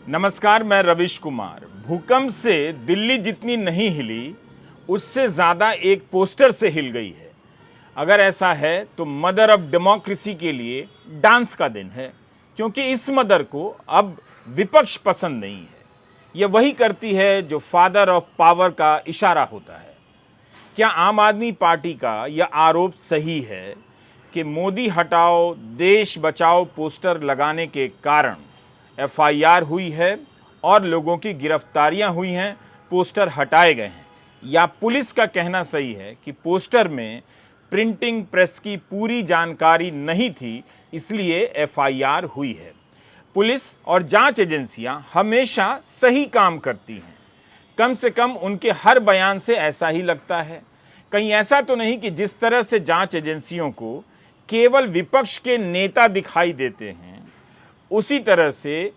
नमस्कार, मैं रविश कुमार। भूकंप से दिल्ली जितनी नहीं हिली, उससे ज़्यादा एक पोस्टर से हिल गई है। अगर ऐसा है तो मदर ऑफ डेमोक्रेसी के लिए डांस का दिन है, क्योंकि इस मदर को अब विपक्ष पसंद नहीं है। ये वही करती है जो फादर ऑफ पावर का इशारा होता है। क्या आम आदमी पार्टी का यह आरोप सही है कि मोदी हटाओ देश बचाओ पोस्टर लगाने के कारण एफआईआर हुई है और लोगों की गिरफ्तारियां हुई हैं, पोस्टर हटाए गए हैं? या पुलिस का कहना सही है कि पोस्टर में प्रिंटिंग प्रेस की पूरी जानकारी नहीं थी, इसलिए एफआईआर हुई है? पुलिस और जांच एजेंसियां हमेशा सही काम करती हैं, कम से कम उनके हर बयान से ऐसा ही लगता है। कहीं ऐसा तो नहीं कि जिस तरह से जांच एजेंसियों को केवल विपक्ष के नेता दिखाई देते हैं, उसी तरह से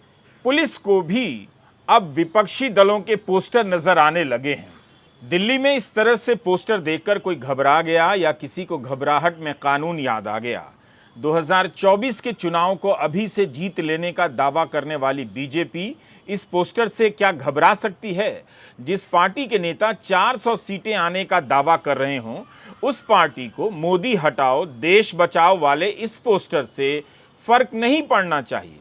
पुलिस को भी अब विपक्षी दलों के पोस्टर नजर आने लगे हैं। दिल्ली में इस तरह से पोस्टर देखकर कोई घबरा गया या किसी को घबराहट में कानून याद आ गया? 2024 के चुनाव को अभी से जीत लेने का दावा करने वाली बीजेपी इस पोस्टर से क्या घबरा सकती है? जिस पार्टी के नेता 400 सीटें आने का दावा कर रहे हों, उस पार्टी को मोदी हटाओ देश बचाओ वाले इस पोस्टर से फर्क नहीं पड़ना चाहिए।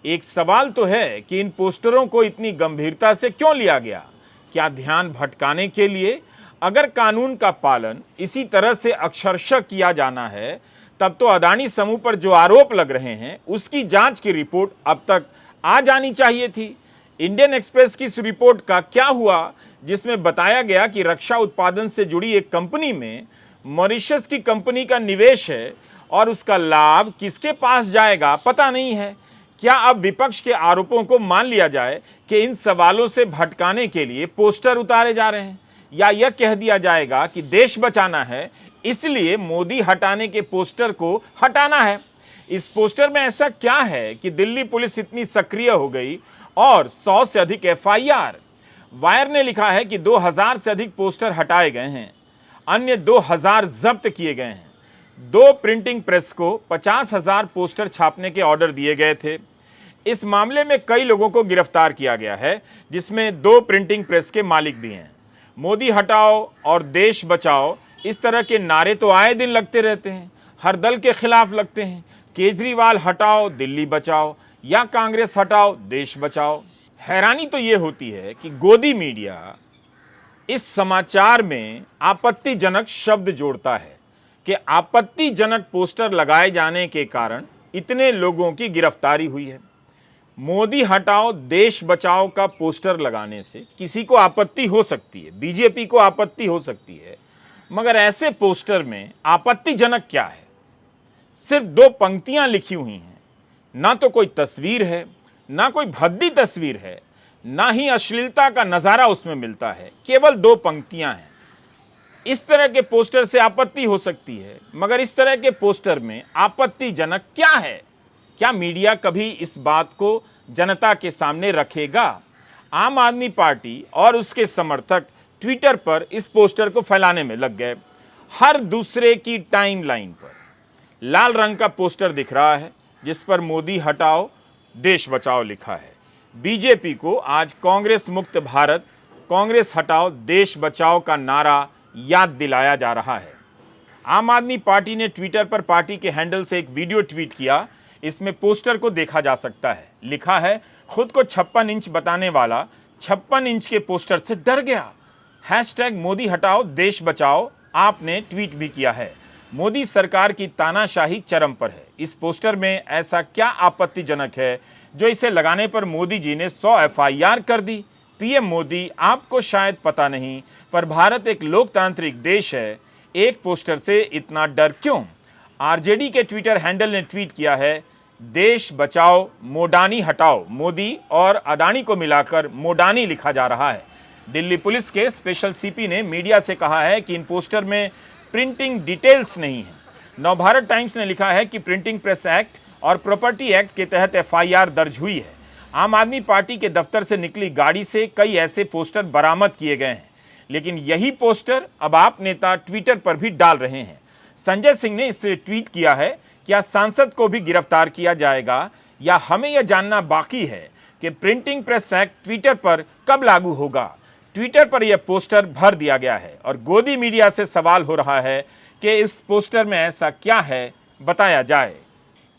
एक सवाल तो है कि इन पोस्टरों को इतनी गंभीरता से क्यों लिया गया? क्या ध्यान भटकाने के लिए? अगर कानून का पालन इसी तरह से अक्षरशः किया जाना है, तब तो अदानी समूह पर जो आरोप लग रहे हैं उसकी जांच की रिपोर्ट अब तक आ जानी चाहिए थी। इंडियन एक्सप्रेस की इस रिपोर्ट का क्या हुआ, जिसमें बताया गया कि रक्षा उत्पादन से जुड़ी एक कंपनी में मॉरिशस की कंपनी का निवेश है और उसका लाभ किसके पास जाएगा पता नहीं है। क्या अब विपक्ष के आरोपों को मान लिया जाए कि इन सवालों से भटकाने के लिए पोस्टर उतारे जा रहे हैं, या यह कह दिया जाएगा कि देश बचाना है इसलिए मोदी हटाने के पोस्टर को हटाना है? इस पोस्टर में ऐसा क्या है कि दिल्ली पुलिस इतनी सक्रिय हो गई और 100 से अधिक एफआईआर? वायर ने लिखा है कि 2000 से अधिक पोस्टर हटाए गए हैं, अन्य 2000 जब्त किए गए हैं। 2 प्रिंटिंग प्रेस को 50,000 पोस्टर छापने के ऑर्डर दिए गए थे। इस मामले में कई लोगों को गिरफ्तार किया गया है, जिसमें 2 प्रिंटिंग प्रेस के मालिक भी हैं। मोदी हटाओ और देश बचाओ इस तरह के नारे तो आए दिन लगते रहते हैं, हर दल के खिलाफ लगते हैं। केजरीवाल हटाओ दिल्ली बचाओ या कांग्रेस हटाओ देश बचाओ। हैरानी तो ये होती है कि गोदी मीडिया इस समाचार में आपत्तिजनक शब्द जोड़ता है कि आपत्तिजनक पोस्टर लगाए जाने के कारण इतने लोगों की गिरफ्तारी हुई है। मोदी हटाओ देश बचाओ का पोस्टर लगाने से किसी को आपत्ति हो सकती है, बीजेपी को आपत्ति हो सकती है, मगर ऐसे पोस्टर में आपत्तिजनक क्या है? सिर्फ 2 पंक्तियां लिखी हुई हैं, ना तो कोई तस्वीर है, ना कोई भद्दी तस्वीर है, ना ही अश्लीलता का नजारा उसमें मिलता है, केवल 2 पंक्तियां हैं। इस तरह के पोस्टर से आपत्ति हो सकती है, मगर इस तरह के पोस्टर में आपत्तिजनक क्या है? क्या मीडिया कभी इस बात को जनता के सामने रखेगा? आम आदमी पार्टी और उसके समर्थक ट्विटर पर इस पोस्टर को फैलाने में लग गए। हर दूसरे की टाइमलाइन पर लाल रंग का पोस्टर दिख रहा है, जिस पर मोदी हटाओ देश बचाओ लिखा है। बीजेपी को आज कांग्रेस मुक्त भारत, कांग्रेस हटाओ देश बचाओ का नारा याद दिलाया जा रहा है। आम आदमी पार्टी ने ट्विटर पर पार्टी के हैंडल से एक वीडियो ट्वीट किया। इसमें पोस्टर को देखा जा सकता है। लिखा है, खुद को 56 इंच बताने वाला 56 इंच के पोस्टर से डर गया। हैशटैग मोदी हटाओ देश बचाओ आपने ट्वीट भी किया है। मोदी सरकार की तानाशाही चरम पर है। इस पोस्टर में ऐसा क्या आपत्तिजनक है जो इसे लगाने पर मोदी जी ने 100 एफआईआर कर दी? पीएम मोदी, आपको शायद पता नहीं, पर भारत एक लोकतांत्रिक देश है। एक पोस्टर से इतना डर क्यों? आरजेडी के ट्विटर हैंडल ने ट्वीट किया है, देश बचाओ मोडानी हटाओ। मोदी और अदानी को मिलाकर मोडानी लिखा जा रहा है। दिल्ली पुलिस के स्पेशल सीपी ने मीडिया से कहा है कि इन पोस्टर में प्रिंटिंग डिटेल्स नहीं है। नवभारत टाइम्स ने लिखा है कि प्रिंटिंग प्रेस एक्ट और प्रॉपर्टी एक्ट के तहत एफआईआर दर्ज हुई है। आम आदमी पार्टी के दफ्तर से निकली गाड़ी से कई ऐसे पोस्टर बरामद किए गए हैं, लेकिन यही पोस्टर अब आप नेता ट्विटर पर भी डाल रहे हैं। संजय सिंह ने इससे ट्वीट किया है, क्या सांसद को भी गिरफ्तार किया जाएगा, या हमें यह जानना बाकी है कि प्रिंटिंग प्रेस एक्ट ट्विटर पर कब लागू होगा। ट्विटर पर यह पोस्टर भर दिया गया है और गोदी मीडिया से सवाल हो रहा है कि इस पोस्टर में ऐसा क्या है, बताया जाए।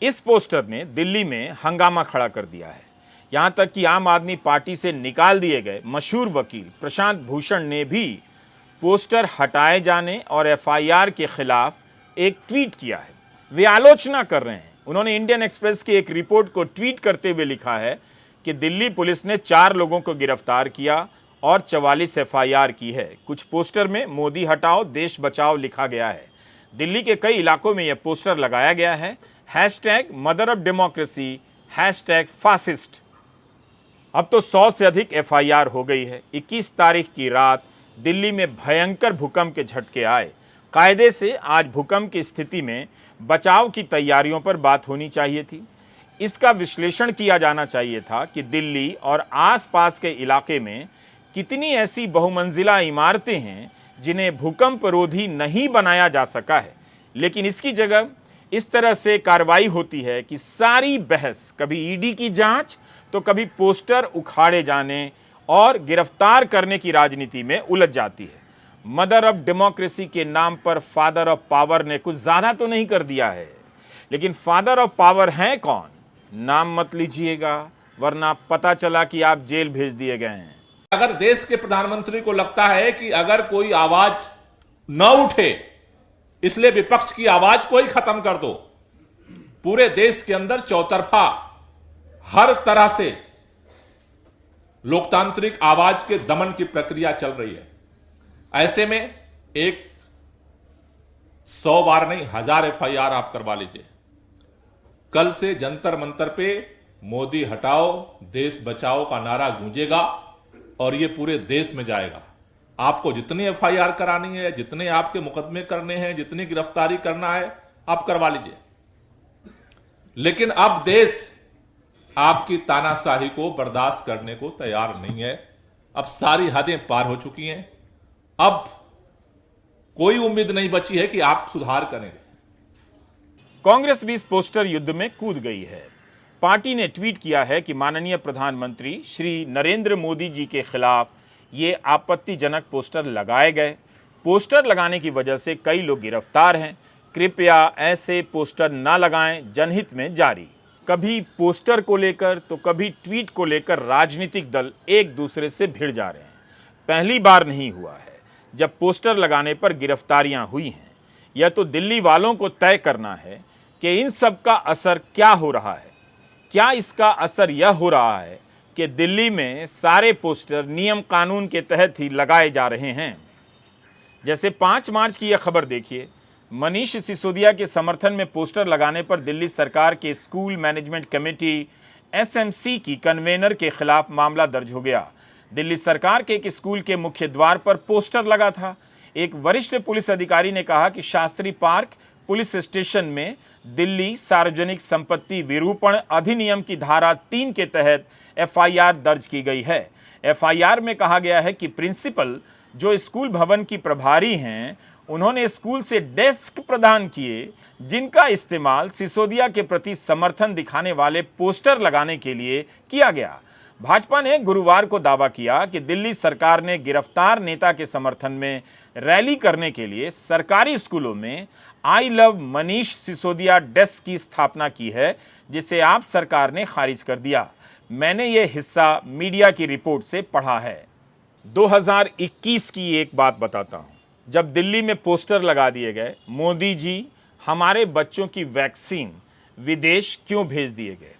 इस पोस्टर ने दिल्ली में हंगामा खड़ा कर दिया है। यहां तक कि आम आदमी पार्टी से निकाल दिए गए मशहूर वकील प्रशांत भूषण ने भी पोस्टर हटाए जाने और एफआईआर के खिलाफ एक ट्वीट किया है। वे आलोचना कर रहे हैं। उन्होंने इंडियन एक्सप्रेस की एक रिपोर्ट को ट्वीट करते हुए लिखा है कि दिल्ली पुलिस ने 4 लोगों को गिरफ्तार किया और 44 एफआईआर की है। कुछ पोस्टर में मोदी हटाओ देश बचाओ लिखा गया है। दिल्ली के कई इलाकों में यह पोस्टर लगाया गया है, #मदर ऑफ डेमोक्रेसी, #फासिस्ट। अब तो 100 से अधिक एफआईआर हो गई है। 21 तारीख की रात दिल्ली में भयंकर भूकंप के झटके आए। कायदे से आज भूकंप की स्थिति में बचाव की तैयारियों पर बात होनी चाहिए थी। इसका विश्लेषण किया जाना चाहिए था कि दिल्ली और आसपास के इलाके में कितनी ऐसी बहुमंजिला इमारतें हैं जिन्हें भूकंप रोधी नहीं बनाया जा सका है। लेकिन इसकी जगह इस तरह से कार्रवाई होती है कि सारी बहस कभी ईडी की जांच तो कभी पोस्टर उखाड़े जाने और गिरफ्तार करने की राजनीति में उलझ जाती है। मदर ऑफ डेमोक्रेसी के नाम पर फादर ऑफ पावर ने कुछ ज्यादा तो नहीं कर दिया है, लेकिन फादर ऑफ पावर हैं कौन? नाम मत लीजिएगा वरना पता चला कि आप जेल भेज दिए गए हैं। अगर देश के प्रधानमंत्री को लगता है कि अगर कोई आवाज न उठे इसलिए विपक्ष की आवाज को ही खत्म कर दो, पूरे देश के अंदर चौतरफा हर तरह से लोकतांत्रिक आवाज के दमन की प्रक्रिया चल रही है। ऐसे में एक 100 बार नहीं 1000 एफआईआर आप करवा लीजिए। कल से जंतर मंतर पे मोदी हटाओ देश बचाओ का नारा गूंजेगा और ये पूरे देश में जाएगा। आपको जितनी एफआईआर करानी है, जितने आपके मुकदमे करने हैं, जितनी गिरफ्तारी करना है, आप करवा लीजिए। लेकिन अब देश आपकी तानाशाही को बर्दाश्त करने को तैयार नहीं है। अब सारी हदें पार हो चुकी हैं। अब कोई उम्मीद नहीं बची है कि आप सुधार करेंगे। कांग्रेस भी इस पोस्टर युद्ध में कूद गई है। पार्टी ने ट्वीट किया है कि माननीय प्रधानमंत्री श्री नरेंद्र मोदी जी के खिलाफ ये आपत्तिजनक पोस्टर लगाए गए। पोस्टर लगाने की वजह से कई लोग गिरफ्तार हैं। कृपया ऐसे पोस्टर न लगाएं, जनहित में जारी। कभी पोस्टर को लेकर तो कभी ट्वीट को लेकर राजनीतिक दल एक दूसरे से भिड़ जा रहे हैं। पहली बार नहीं हुआ है जब पोस्टर लगाने पर गिरफ्तारियां हुई हैं। यह तो दिल्ली वालों को तय करना है कि इन सब का असर क्या हो रहा है। क्या इसका असर यह हो रहा है कि दिल्ली में सारे पोस्टर नियम कानून के तहत ही लगाए जा रहे हैं? जैसे 5 मार्च की यह खबर देखिए। मनीष सिसोदिया के समर्थन में पोस्टर लगाने पर दिल्ली सरकार के स्कूल मैनेजमेंट कमेटी एसएमसी की कन्वेनर के खिलाफ मामला दर्ज हो गया। दिल्ली सरकार के एक स्कूल के मुख्य द्वार पर पोस्टर लगा था। एक वरिष्ठ पुलिस अधिकारी ने कहा कि शास्त्री पार्क पुलिस स्टेशन में दिल्ली सार्वजनिक संपत्ति विरूपण अधिनियम की धारा 3 के तहत एफआईआर दर्ज की गई है। एफआईआर में कहा गया है कि प्रिंसिपल जो स्कूल भवन की प्रभारी हैं, उन्होंने स्कूल से डेस्क प्रदान किए जिनका इस्तेमाल सिसोदिया के प्रति समर्थन दिखाने वाले पोस्टर लगाने के लिए किया गया। भाजपा ने गुरुवार को दावा किया कि दिल्ली सरकार ने गिरफ्तार नेता के समर्थन में रैली करने के लिए सरकारी स्कूलों में I love Manish Sisodia desk की स्थापना की है, जिसे आप सरकार ने खारिज कर दिया। मैंने ये हिस्सा मीडिया की रिपोर्ट से पढ़ा है। 2021 की एक बात बताता हूं। जब दिल्ली में पोस्टर लगा दिए गए, मोदी जी हमारे बच्चों की वैक्सीन विदेश क्यों भेज दिए गए,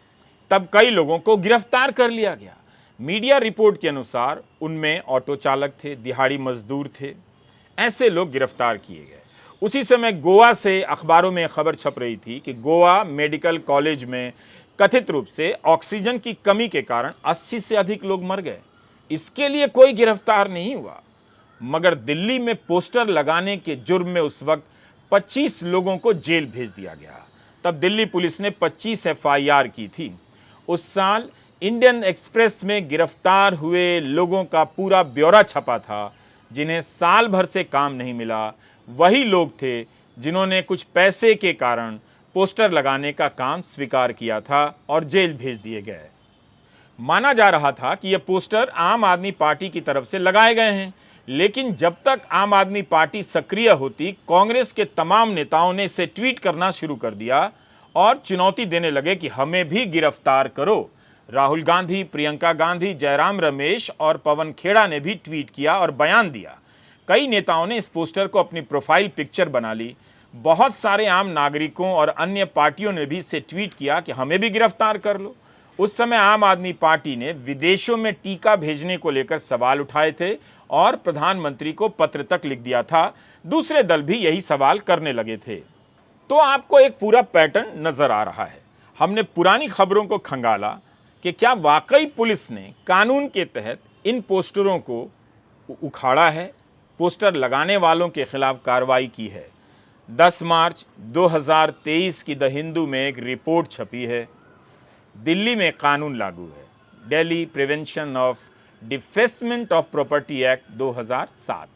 तब कई लोगों को गिरफ्तार कर लिया गया। मीडिया रिपोर्ट के अनुसार उनमें ऑटो चालक थे, दिहाड़ी मजदूर थे। ऐसे लोग गिरफ्तार किए गए। उसी समय गोवा से अखबारों में खबर छप रही थी कि गोवा मेडिकल कॉलेज में कथित रूप से ऑक्सीजन की कमी के कारण 80 से अधिक लोग मर गए। इसके लिए कोई गिरफ्तार नहीं हुआ, मगर दिल्ली में पोस्टर लगाने के जुर्म में उस वक्त 25 लोगों को जेल भेज दिया गया। तब दिल्ली पुलिस ने 25 एफआईआर की थी। उस साल इंडियन एक्सप्रेस में गिरफ्तार हुए लोगों का पूरा ब्यौरा छपा था। जिन्हें साल भर से काम नहीं मिला, वही लोग थे जिन्होंने कुछ पैसे के कारण पोस्टर लगाने का काम स्वीकार किया था और जेल भेज दिए गए। माना जा रहा था कि ये पोस्टर आम आदमी पार्टी की तरफ से लगाए गए हैं, लेकिन जब तक आम आदमी पार्टी सक्रिय होती, कांग्रेस के तमाम नेताओं ने इसे ट्वीट करना शुरू कर दिया और चुनौती देने लगे कि हमें भी गिरफ्तार करो। राहुल गांधी, प्रियंका गांधी, जयराम रमेश और पवन खेड़ा ने भी ट्वीट किया और बयान दिया। कई नेताओं ने इस पोस्टर को अपनी प्रोफाइल पिक्चर बना ली। बहुत सारे आम नागरिकों और अन्य पार्टियों ने भी इसे ट्वीट किया कि हमें भी गिरफ्तार कर लो। उस समय आम आदमी पार्टी ने विदेशों में टीका भेजने को लेकर सवाल उठाए थे और प्रधानमंत्री को पत्र तक लिख दिया था। दूसरे दल भी यही सवाल करने लगे थे। तो आपको एक पूरा पैटर्न नजर आ रहा है। हमने पुरानी खबरों को खंगाला कि क्या वाकई पुलिस ने कानून के तहत इन पोस्टरों को उखाड़ा है, पोस्टर लगाने वालों के खिलाफ कार्रवाई की है। 10 मार्च 2023 की द हिंदू में एक रिपोर्ट छपी है। दिल्ली में कानून लागू है, Delhi prevention of defacement of property act 2007।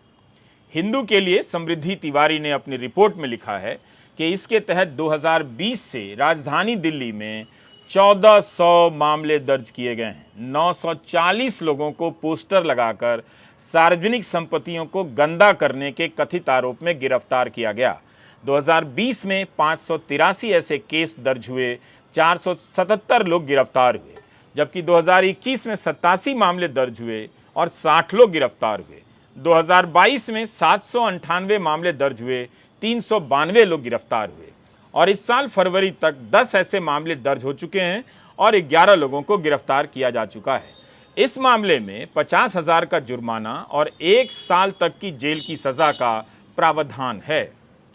Hindu के लिए समृद्धि तिवारी ने अपनी रिपोर्ट में लिखा है कि इसके तहत 2020 से राजधानी दिल्ली में 1400 मामले दर्ज किए गए हैं। 940 लोगों को पोस्टर लगाकर सार्वजनिक संपत्तियों को गंदा करने के कथित आरोप में गिरफ्तार किया गया। 2020 में 583 ऐसे केस दर्ज हुए, 477 लोग गिरफ्तार हुए, जबकि 2021 में 87 मामले दर्ज हुए और 60 लोग गिरफ्तार हुए। 2022 में 798 मामले दर्ज हुए, 392 लोग गिरफ्तार हुए और इस साल फरवरी तक 10 ऐसे मामले दर्ज हो चुके हैं और 11 लोगों को गिरफ्तार किया जा चुका है। इस मामले में 50,000 का जुर्माना और 1 साल तक की जेल की सजा का प्रावधान है।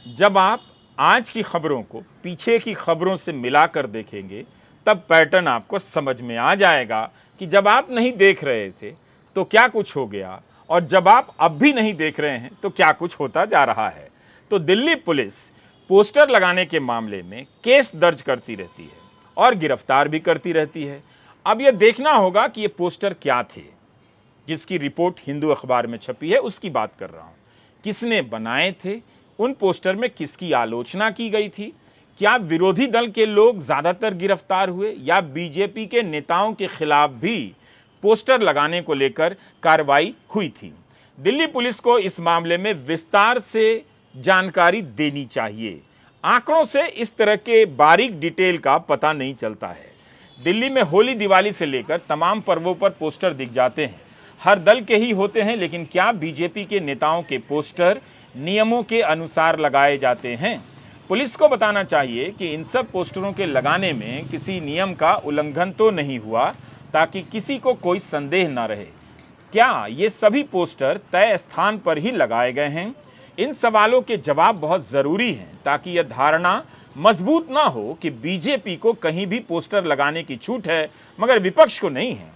जब आप आज की खबरों को पीछे की खबरों से मिलाकर देखेंगे तब पैटर्न आपको समझ में आ जाएगा कि जब आप नहीं देख रहे थे तो क्या कुछ हो गया और जब आप अब भी नहीं देख रहे हैं तो क्या कुछ होता जा रहा है। तो दिल्ली पुलिस पोस्टर लगाने के मामले में केस दर्ज करती रहती है और गिरफ्तार भी करती रहती है। अब यह देखना होगा कि ये पोस्टर क्या थे। जिसकी रिपोर्ट हिंदू अखबार में छपी है उसकी बात कर रहा हूं। किसने बनाए थे, उन पोस्टर में किसकी आलोचना की गई थी, क्या विरोधी दल के लोग ज्यादातर गिरफ्तार हुए या बीजेपी के नेताओं के खिलाफ भी पोस्टर लगाने को लेकर कार्रवाई हुई थी। दिल्ली पुलिस को इस मामले में विस्तार से जानकारी देनी चाहिए। आंकड़ों से इस तरह के बारीक डिटेल का पता नहीं चलता है। दिल्ली में होली, दिवाली से लेकर तमाम पर्वों पर पोस्टर दिख जाते हैं। हर दल के ही होते हैं, लेकिन क्या बीजेपी के नेताओं के पोस्टर नियमों के अनुसार लगाए जाते हैं? पुलिस को बताना चाहिए कि इन सब पोस्टरों के लगाने में किसी नियम का उल्लंघन तो नहीं हुआ, ताकि किसी को कोई संदेह न रहे। क्या ये सभी पोस्टर तय स्थान पर ही लगाए गए हैं? इन सवालों के जवाब बहुत जरूरी हैं, ताकि यह धारणा मजबूत ना हो कि बीजेपी को कहीं भी पोस्टर लगाने की छूट है मगर विपक्ष को नहीं है।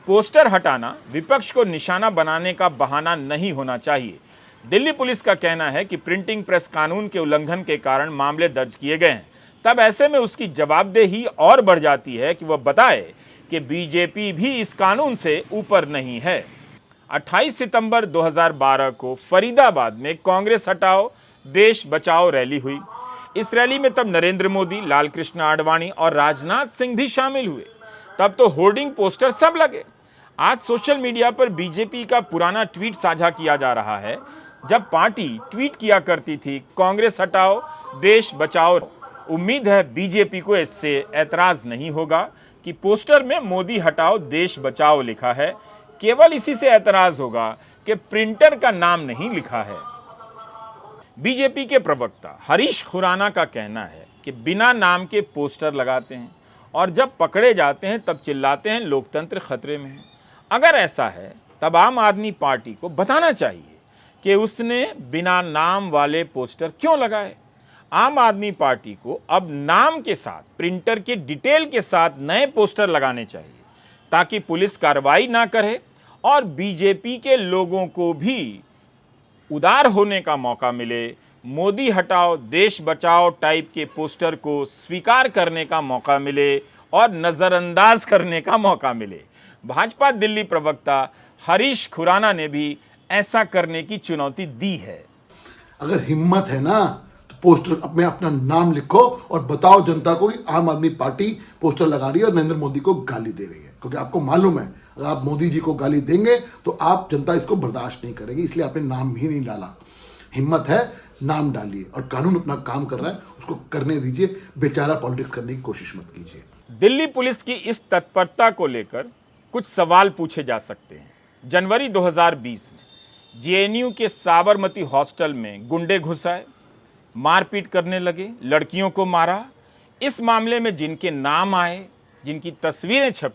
पोस्टर हटाना विपक्ष को निशाना बनाने का बहाना नहीं होना चाहिए। दिल्ली पुलिस का कहना है कि प्रिंटिंग प्रेस कानून के उल्लंघन के कारण मामले दर्ज किए गए हैं। तब ऐसे में उसकी जवाबदेही और बढ़ जाती है कि वह बताए कि बीजेपी भी इस कानून से ऊपर नहीं है। 28 सितंबर 2012 को फरीदाबाद में कांग्रेस हटाओ देश बचाओ रैली हुई। इस रैली में तब नरेंद्र मोदी, लाल कृष्ण आडवाणी और राजनाथ सिंह भी शामिल हुए। तब तो होर्डिंग पोस्टर सब लगे। आज सोशल मीडिया पर बीजेपी का पुराना ट्वीट साझा किया जा रहा है। जब पार्टी ट्वीट किया करती थी कांग्रेस हटाओ देश बचाओ। उम्मीद है बीजेपी को इससे ऐतराज नहीं होगा कि पोस्टर में मोदी हटाओ देश बचाओ लिखा है। केवल इसी से ऐतराज होगा कि प्रिंटर का नाम नहीं लिखा है। बीजेपी के प्रवक्ता हरीश खुराना का कहना है कि बिना नाम के पोस्टर लगाते हैं और जब पकड़े जाते हैं तब चिल्लाते हैं लोकतंत्र खतरे में है। अगर ऐसा है तब आम आदमी पार्टी को बताना चाहिए कि उसने बिना नाम वाले पोस्टर क्यों लगाए। आम आदमी पार्टी को अब नाम के साथ, प्रिंटर के डिटेल के साथ नए पोस्टर लगाने चाहिए, ताकि पुलिस कार्रवाई ना करे और बीजेपी के लोगों को भी उदार होने का मौका मिले। मोदी हटाओ देश बचाओ टाइप के पोस्टर को स्वीकार करने का मौका मिले और नजरअंदाज करने का मौका मिले। भाजपा दिल्ली प्रवक्ता हरीश खुराना ने भी ऐसा करने की चुनौती दी है। अगर हिम्मत है ना तो पोस्टर में अपना नाम लिखो और बताओ जनता को कि आम आदमी पार्टी पोस्टर लगा रही है और नरेंद्र मोदी को गाली दे रही है। क्योंकि आपको मालूम है अगर आप मोदी जी को गाली देंगे तो आप जनता इसको बर्दाश्त नहीं करेगी, इसलिए आपने नाम ही नहीं डाला। हिम्मत है, नाम डालिए, और कानून अपना काम कर रहा है उसको करने दीजिए, बेचारा पॉलिटिक्स करने की कोशिश मत कीजिए। दिल्ली पुलिस की इस तत्परता को लेकर कुछ सवाल पूछे जा सकते हैं। जनवरी 2020 में जेएनयू के साबरमती हॉस्टल में गुंडे घुस आए, मारपीट करने लगे, लड़कियों को मारा। इस मामले में जिनके नाम आए, जिनकी तस्वीरें छपी,